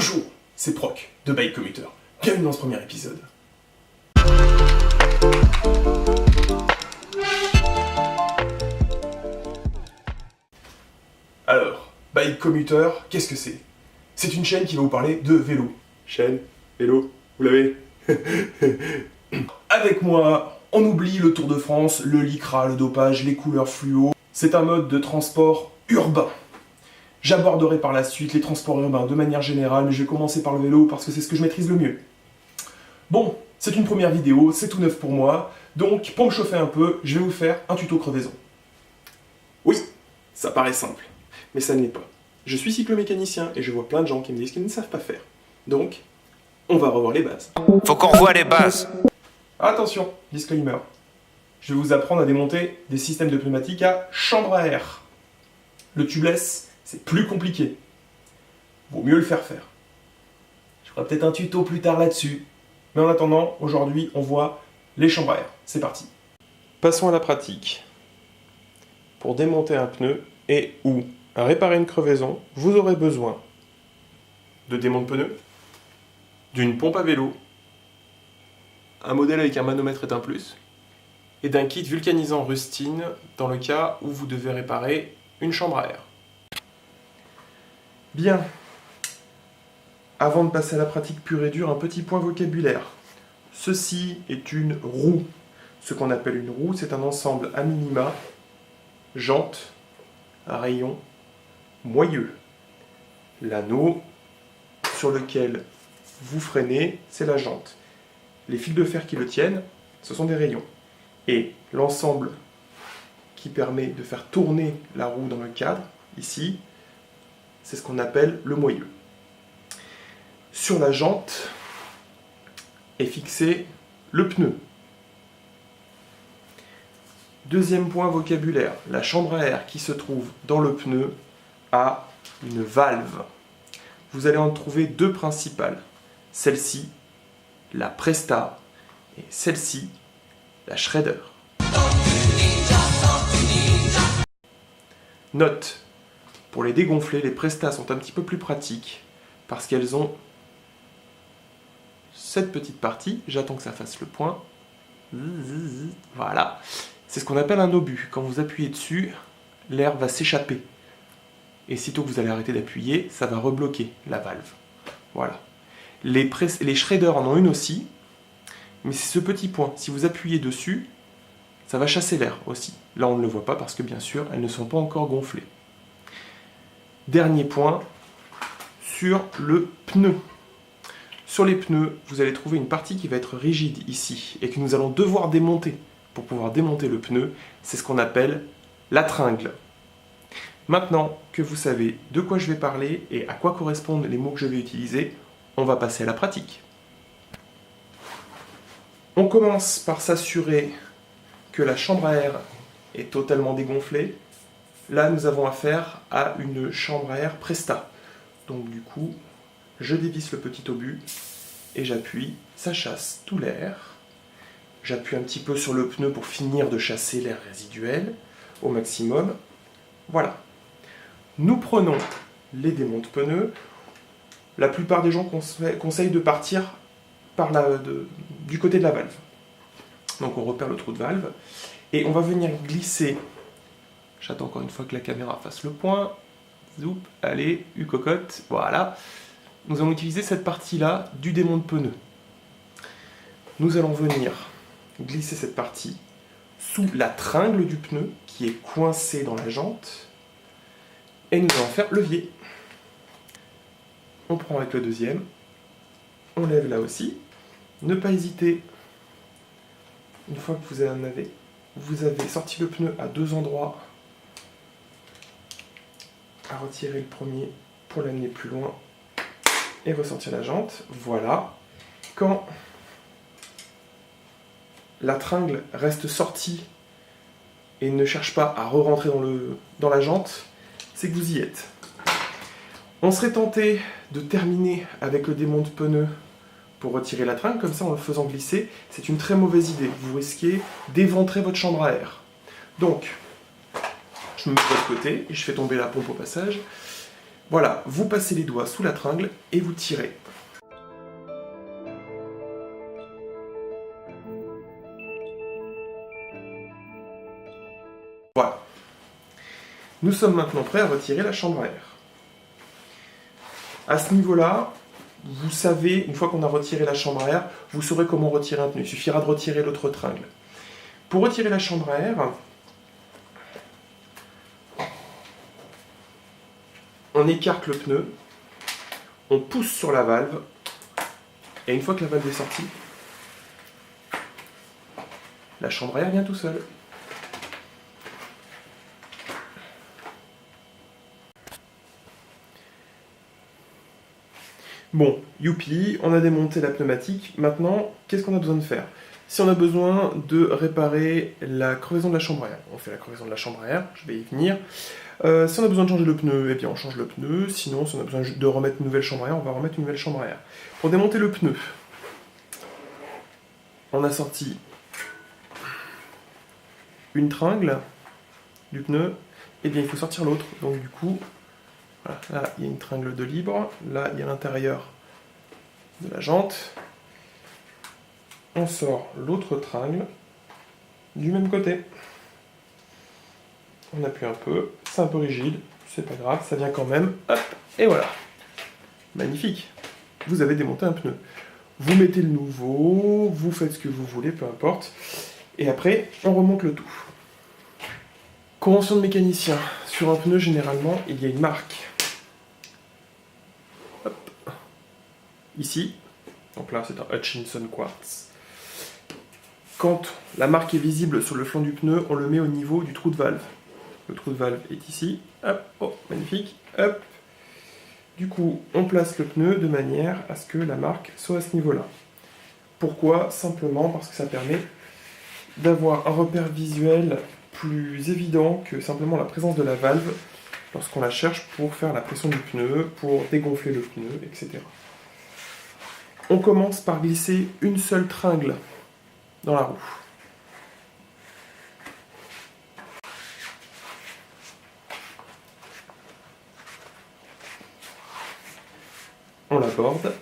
Bonjour, c'est Proc de Bike Commuter. Bienvenue dans ce premier épisode. Alors, Bike Commuter, qu'est-ce que c'est? C'est une chaîne qui va vous parler de vélo. Chaîne, vélo, vous l'avez? Avec moi, on oublie le Tour de France, le lycra, le dopage, les couleurs fluo. C'est un mode de transport urbain. J'aborderai par la suite les transports urbains de manière générale, mais je vais commencer par le vélo parce que c'est ce que je maîtrise le mieux. Bon, c'est une première vidéo, c'est tout neuf pour moi, donc pour me chauffer un peu, je vais vous faire un tuto crevaison. Oui, ça paraît simple, mais ça ne l'est pas. Je suis cyclomécanicien et je vois plein de gens qui me disent qu'ils ne savent pas faire. Donc, on va revoir les bases. Faut qu'on revoie les bases. Attention, disclaimer. Je vais vous apprendre à démonter des systèmes de pneumatiques à chambre à air. Le tubeless, c'est plus compliqué. Vaut mieux le faire faire. Je ferai peut-être un tuto plus tard là-dessus. Mais en attendant, aujourd'hui, on voit les chambres à air. C'est parti. Passons à la pratique. Pour démonter un pneu et ou réparer une crevaison, vous aurez besoin de démonte-pneus, d'une pompe à vélo, un modèle avec un manomètre est un plus, et d'un kit vulcanisant rustine dans le cas où vous devez réparer une chambre à air. Bien. Avant de passer à la pratique pure et dure, un petit point vocabulaire. Ceci est une roue. Ce qu'on appelle une roue, c'est un ensemble à minima, jante, rayon, moyeu. L'anneau sur lequel vous freinez, c'est la jante. Les fils de fer qui le tiennent, ce sont des rayons. Et l'ensemble qui permet de faire tourner la roue dans le cadre, ici, c'est ce qu'on appelle le moyeu. Sur la jante est fixé le pneu. Deuxième point vocabulaire, la chambre à air qui se trouve dans le pneu a une valve. Vous allez en trouver deux principales. Celle-ci, la Presta, et celle-ci, la Shredder. Note, pour les dégonfler, les Presta sont un petit peu plus pratiques parce qu'elles ont cette petite partie, j'attends que ça fasse le point. Voilà. C'est ce qu'on appelle un obus. Quand vous appuyez dessus, l'air va s'échapper. Et sitôt que vous allez arrêter d'appuyer, ça va rebloquer la valve. Voilà. Les shredders en ont une aussi, mais c'est ce petit point. Si vous appuyez dessus, ça va chasser l'air aussi. Là, on ne le voit pas parce que, bien sûr, elles ne sont pas encore gonflées. Dernier point, sur le pneu. Sur les pneus, vous allez trouver une partie qui va être rigide ici, et que nous allons devoir démonter. Pour pouvoir démonter le pneu, c'est ce qu'on appelle la tringle. Maintenant que vous savez de quoi je vais parler et à quoi correspondent les mots que je vais utiliser, on va passer à la pratique. On commence par s'assurer que la chambre à air est totalement dégonflée. Là, nous avons affaire à une chambre à air Presta. Donc du coup, je dévisse le petit obus et j'appuie, ça chasse tout l'air. J'appuie un petit peu sur le pneu pour finir de chasser l'air résiduel au maximum. Voilà. Nous prenons les démonte-pneus. La plupart des gens conseillent de partir du côté de la valve. Donc on repère le trou de valve et on va venir glisser. J'attends encore une fois que la caméra fasse le point. Zoup, allez, cocotte, voilà. Nous allons utiliser cette partie-là du démonte-pneu. Nous allons venir glisser cette partie sous la tringle du pneu qui est coincée dans la jante et nous allons faire levier. On prend avec le deuxième, on lève là aussi. Ne pas hésiter, une fois que vous avez sorti le pneu à deux endroits, à retirer le premier pour l'amener plus loin et ressortir la jante. Voilà. Quand la tringle reste sortie et ne cherche pas à re-rentrer dans la jante, c'est que vous y êtes. On serait tenté de terminer avec le démonte-pneu pour retirer la tringle, comme ça en le faisant glisser, c'est une très mauvaise idée. Vous risquez d'éventrer votre chambre à air. Donc, je me mets de l'autre côté et je fais tomber la pompe au passage. Voilà, vous passez les doigts sous la tringle et vous tirez. Voilà. Nous sommes maintenant prêts à retirer la chambre à air. À ce niveau-là, vous savez, une fois qu'on a retiré la chambre à air, vous saurez comment retirer un pneu. Il suffira de retirer l'autre tringle. Pour retirer la chambre à air, on écarte le pneu, on pousse sur la valve, et une fois que la valve est sortie, la chambre à air vient tout seul. Bon, youpi, on a démonté la pneumatique. Maintenant, qu'est-ce qu'on a besoin de faire? Si on a besoin de réparer la crevaison de la chambre à air, on fait la crevaison de la chambre à air, je vais y venir. Si on a besoin de changer le pneu, eh bien on change le pneu. Sinon, si on a besoin de remettre une nouvelle chambre à air, on va remettre une nouvelle chambre à air. Pour démonter le pneu, on a sorti une tringle du pneu, et bien il faut sortir l'autre. Donc du coup, voilà, là il y a une tringle de libre, là il y a l'intérieur de la jante. On sort l'autre tringle du même côté. On appuie un peu, c'est un peu rigide, c'est pas grave, ça vient quand même. Hop, et voilà. Magnifique. Vous avez démonté un pneu. Vous mettez le nouveau, vous faites ce que vous voulez, peu importe. Et après, on remonte le tout. Convention de mécanicien. Sur un pneu, généralement, il y a une marque. Hop. Ici. Donc là, c'est un Hutchinson Quartz. Quand la marque est visible sur le flanc du pneu, on le met au niveau du trou de valve. Le trou de valve est ici. Hop, oh, magnifique. Hop. Du coup, on place le pneu de manière à ce que la marque soit à ce niveau-là. Pourquoi? Simplement parce que ça permet d'avoir un repère visuel plus évident que simplement la présence de la valve lorsqu'on la cherche pour faire la pression du pneu, pour dégonfler le pneu, etc. On commence par glisser une seule tringle dans la roue. On l'aborde.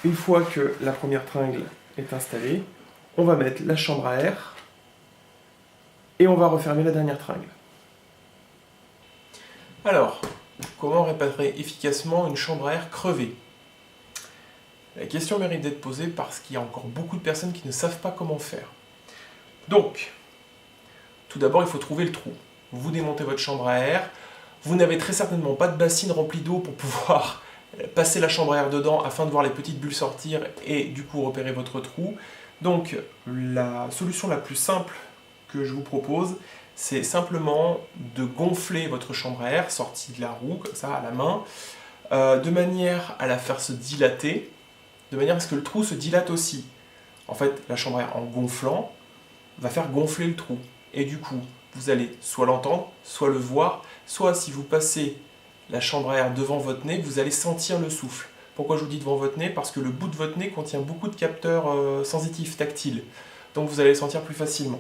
Une fois que la première tringle est installée, on va mettre la chambre à air et on va refermer la dernière tringle. Alors, comment réparer efficacement une chambre à air crevée? La question mérite d'être posée parce qu'il y a encore beaucoup de personnes qui ne savent pas comment faire. Donc, tout d'abord, il faut trouver le trou. Vous démontez votre chambre à air, vous n'avez très certainement pas de bassine remplie d'eau pour pouvoir passer la chambre à air dedans afin de voir les petites bulles sortir et du coup repérer votre trou. Donc la solution la plus simple que je vous propose, c'est simplement de gonfler votre chambre à air sortie de la roue, comme ça à la main, de manière à la faire se dilater, de manière à ce que le trou se dilate aussi. En fait, la chambre à air en gonflant va faire gonfler le trou. Et du coup, vous allez soit l'entendre, soit le voir, soit si vous passez la chambre à air devant votre nez, vous allez sentir le souffle. Pourquoi je vous dis devant votre nez? Parce que le bout de votre nez contient beaucoup de capteurs sensitifs, tactiles. Donc vous allez le sentir plus facilement.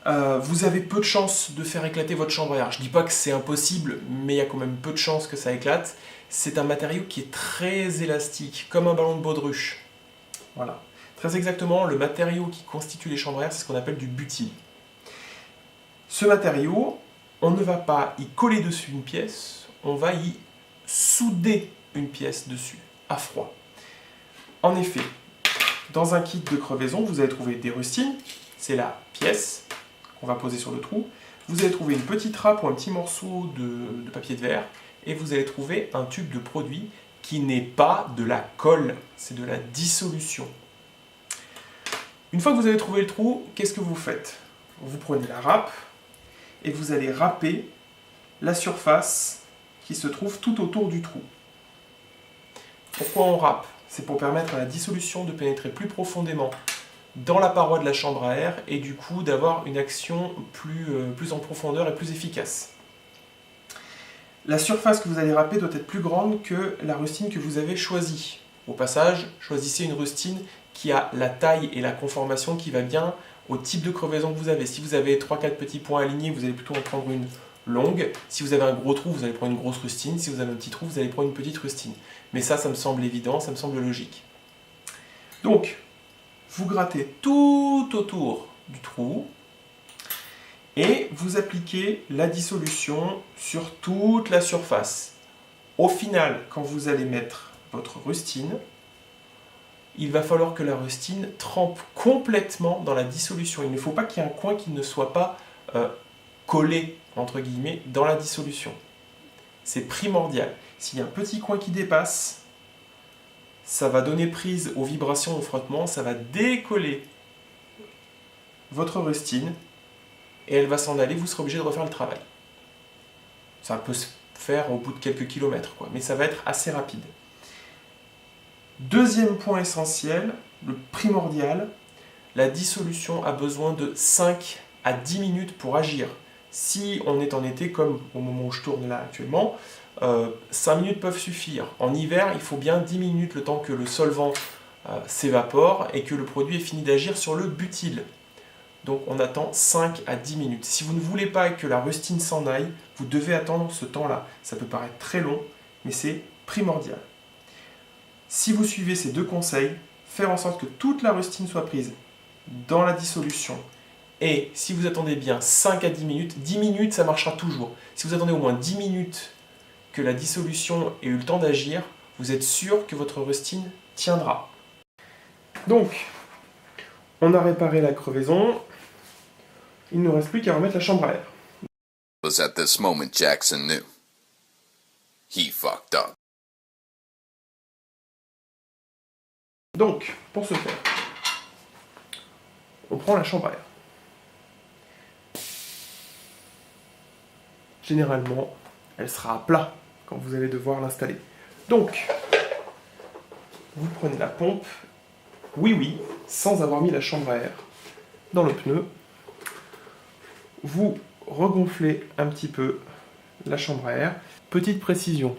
Vous avez peu de chances de faire éclater votre chambre à air. Je ne dis pas que c'est impossible, mais il y a quand même peu de chances que ça éclate. C'est un matériau qui est très élastique, comme un ballon de baudruche. Voilà. Très exactement, le matériau qui constitue les chambres à air, c'est ce qu'on appelle du butyle. Ce matériau, on ne va pas y coller dessus une pièce, on va y souder une pièce dessus, à froid. En effet, dans un kit de crevaison, vous allez trouver des rustines, c'est la pièce qu'on va poser sur le trou. Vous allez trouver une petite râpe ou un petit morceau de papier de verre, et vous allez trouver un tube de produit qui n'est pas de la colle, c'est de la dissolution. Une fois que vous avez trouvé le trou, qu'est-ce que vous faites? Vous prenez la râpe et vous allez râper la surface qui se trouve tout autour du trou. Pourquoi on râpe? C'est pour permettre à la dissolution de pénétrer plus profondément dans la paroi de la chambre à air et du coup d'avoir une action plus en profondeur et plus efficace. La surface que vous allez râper doit être plus grande que la rustine que vous avez choisie. Au passage, choisissez une rustine qui a la taille et la conformation qui va bien au type de crevaison que vous avez. Si vous avez 3-4 petits points alignés, vous allez plutôt en prendre une longue. Si vous avez un gros trou, vous allez prendre une grosse rustine. Si vous avez un petit trou, vous allez prendre une petite rustine. Mais ça me semble évident, ça me semble logique. Donc, vous grattez tout autour du trou et vous appliquez la dissolution sur toute la surface. Au final, quand vous allez mettre votre rustine, il va falloir que la rustine trempe complètement dans la dissolution. Il ne faut pas qu'il y ait un coin qui ne soit pas collé, entre guillemets, dans la dissolution. C'est primordial. S'il y a un petit coin qui dépasse, ça va donner prise aux vibrations, au frottement, ça va décoller votre rustine et elle va s'en aller, vous serez obligé de refaire le travail. Ça peut se faire au bout de quelques kilomètres, quoi, mais ça va être assez rapide. Deuxième point essentiel, le primordial, la dissolution a besoin de 5 à 10 minutes pour agir. Si on est en été, comme au moment où je tourne là actuellement, 5 minutes peuvent suffire. En hiver, il faut bien 10 minutes le temps que le solvant s'évapore et que le produit ait fini d'agir sur le butyle. Donc on attend 5 à 10 minutes. Si vous ne voulez pas que la rustine s'en aille, vous devez attendre ce temps-là. Ça peut paraître très long, mais c'est primordial. Si vous suivez ces deux conseils, faire en sorte que toute la rustine soit prise dans la dissolution, et si vous attendez bien 5 à 10 minutes ça marchera toujours. Si vous attendez au moins 10 minutes que la dissolution ait eu le temps d'agir, vous êtes sûr que votre rustine tiendra. Donc, on a réparé la crevaison, il ne nous reste plus qu'à remettre la chambre à air. Was at this moment Jackson knew. He fucked up. Donc, pour ce faire, on prend la chambre à air. Généralement, elle sera à plat quand vous allez devoir l'installer. Donc, vous prenez la pompe, oui, sans avoir mis la chambre à air dans le pneu. Vous regonflez un petit peu la chambre à air. Petite précision,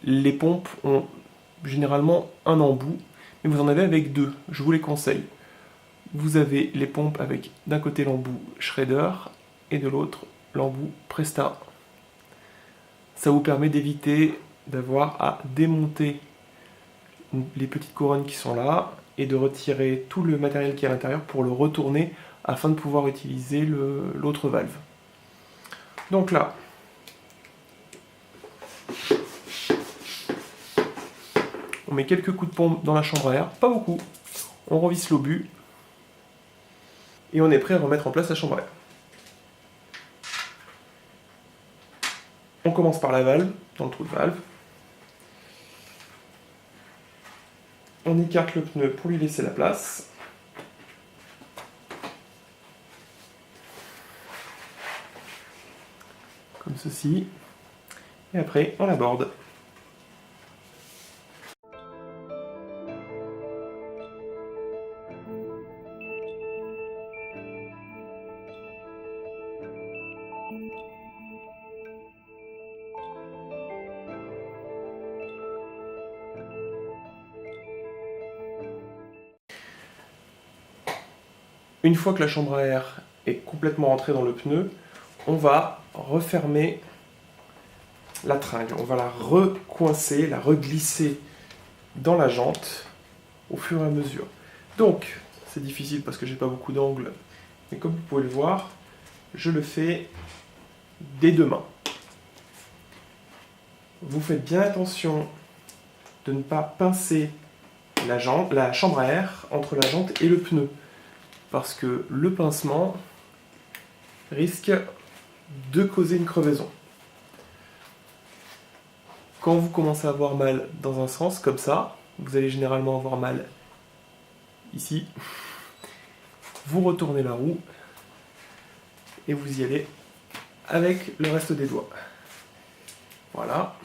les pompes ont généralement un embout, mais vous en avez avec deux, je vous les conseille. Vous avez les pompes avec d'un côté l'embout Schrader et de l'autre l'embout Presta. Ça vous permet d'éviter d'avoir à démonter les petites couronnes qui sont là et de retirer tout le matériel qui est à l'intérieur pour le retourner afin de pouvoir utiliser l'autre valve. Donc là, on met quelques coups de pompe dans la chambre à air, pas beaucoup. On revisse l'obus et on est prêt à remettre en place la chambre à air. On commence par la valve, dans le trou de valve. On écarte le pneu pour lui laisser la place. Comme ceci. Et après, on l'aborde. Une fois que la chambre à air est complètement rentrée dans le pneu, on va refermer la tringle. On va la recoincer, la reglisser dans la jante au fur et à mesure. Donc, c'est difficile parce que j'ai pas beaucoup d'angles, mais comme vous pouvez le voir, je le fais des deux mains. Vous faites bien attention de ne pas pincer la chambre à air entre la jante et le pneu, parce que le pincement risque de causer une crevaison. Quand vous commencez à avoir mal dans un sens, comme ça, vous allez généralement avoir mal ici. Vous retournez la roue et vous y allez avec le reste des doigts. Voilà.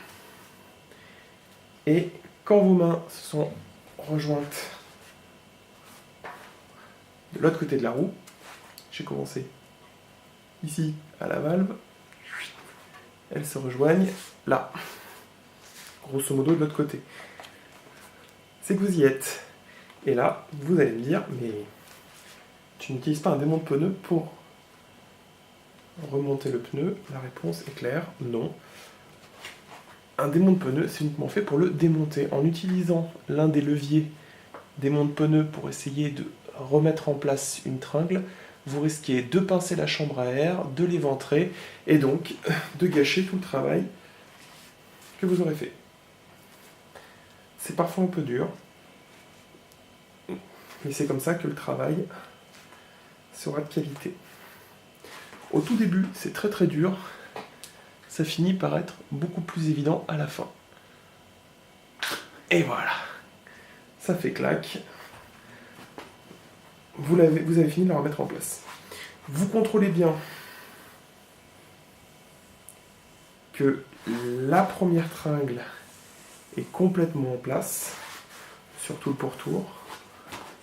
Et quand vos mains se sont rejointes de l'autre côté de la roue, j'ai commencé ici à la valve, elles se rejoignent là, grosso modo de l'autre côté. C'est que vous y êtes. Et là, vous allez me dire, mais tu n'utilises pas un démonte pneu pour remonter le pneu? La réponse est claire, non. Un démonte pneu, c'est uniquement fait pour le démonter. En utilisant l'un des leviers démonte pneu pour essayer de remettre en place une tringle, vous risquez de pincer la chambre à air, de l'éventrer, et donc de gâcher tout le travail que vous aurez fait. C'est parfois un peu dur, mais c'est comme ça que le travail sera de qualité. Au tout début, c'est très très dur, ça finit par être beaucoup plus évident à la fin. Et voilà, ça fait clac. Vous avez fini de la remettre en place. Vous contrôlez bien que la première tringle est complètement en place, sur tout le pourtour.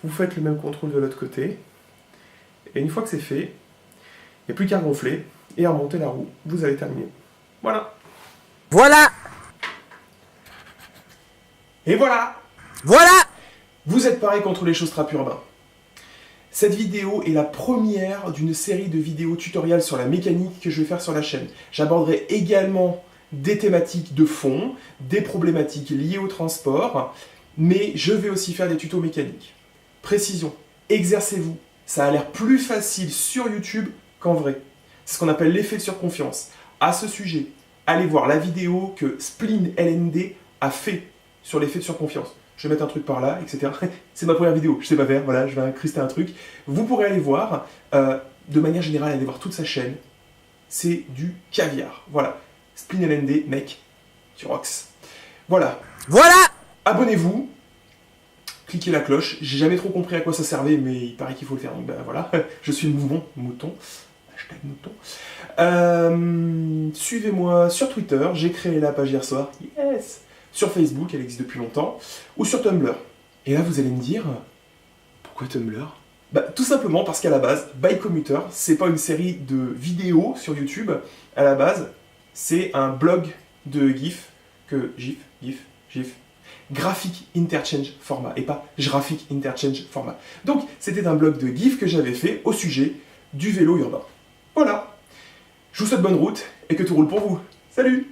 Vous faites le même contrôle de l'autre côté. Et une fois que c'est fait, il n'y a plus qu'à gonfler et à remonter la roue. Vous allez terminer. Voilà. Voilà. Et voilà! Voilà. Vous êtes parés contre les choses-trappes urbains. Cette vidéo est la première d'une série de vidéos tutoriels sur la mécanique que je vais faire sur la chaîne. J'aborderai également des thématiques de fond, des problématiques liées au transport, mais je vais aussi faire des tutos mécaniques. Précision, exercez-vous. Ça a l'air plus facile sur YouTube qu'en vrai. C'est ce qu'on appelle l'effet de surconfiance. À ce sujet, allez voir la vidéo que Spleen LND a fait sur l'effet de surconfiance. Je vais mettre un truc par là, etc. C'est ma première vidéo, je sais pas faire, voilà, je vais incruster un truc. Vous pourrez aller voir, de manière générale, allez voir toute sa chaîne. C'est du caviar, voilà. Spleen LND, mec, tu rocks. Voilà. Voilà. Abonnez-vous, cliquez la cloche. J'ai jamais trop compris à quoi ça servait, mais il paraît qu'il faut le faire, donc ben voilà. Je suis le mouton. Hashtag mouton. Suivez-moi sur Twitter, j'ai créé la page hier soir. Yes! Sur Facebook, elle existe depuis longtemps, ou sur Tumblr. Et là, vous allez me dire, pourquoi Tumblr? Bah, tout simplement parce qu'à la base, Bikecommuter, c'est pas une série de vidéos sur YouTube. À la base, c'est un blog de GIF, Graphic Interchange Format, et pas Graphic Interchange Format. Donc, c'était un blog de GIF que j'avais fait au sujet du vélo urbain. Voilà. Je vous souhaite bonne route et que tout roule pour vous. Salut!